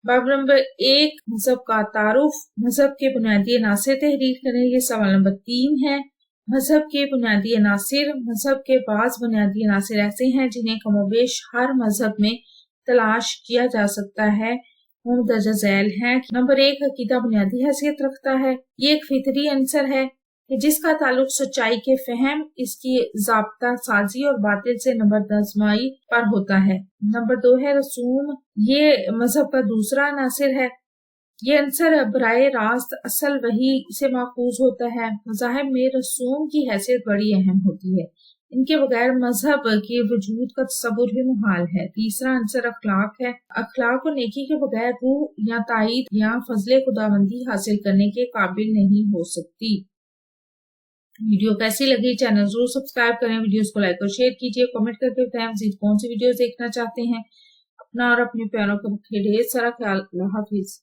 बाब नंबर 1, मजहब का तारुफ, मजहब के बुनियादी अनासिर तहरीर करें। ये सवाल नंबर 3 है। मजहब के बुनियादी अनासिर, मजहब के बाज बुनियादी अनासिर ऐसे हैं जिन्हें कमोबेश हर मजहब में तलाश किया जा सकता है, वो दर्जा झैल है। नंबर 1, अकीदा बुनियादी हैसियत रखता है। ये एक फितरी अंसर है कि जिसका ताल्लुक सच्चाई के फहम, इसकी ज़ाब्ता साजी और बातिल से नंबरदजमाई पर होता है। नंबर 2 है रसूम, ये मजहब का दूसरा अनासिर है। ये अंसर बराए रास्त असल वही से माखूज होता है। मज़ाहिब में रसूम की हैसियत बड़ी अहम होती है, इनके बगैर मजहब के वजूद का तसव्वुर भी मुहाल है। तीसरा आंसर अखलाक है। अखलाक और नेकी के बगैर रूह या ताईद या फजले खुदाबंदी हासिल करने के काबिल नहीं हो सकती। वीडियो कैसी लगी, चैनल जरूर सब्सक्राइब करें, वीडियोस को लाइक और शेयर कीजिए, कमेंट करके बताएं मज़ीद कौन सी वीडियोस देखना चाहते हैं। अपना और अपने प्यारों का ढेर सारा ख्याल। अल्लाह हाफिज।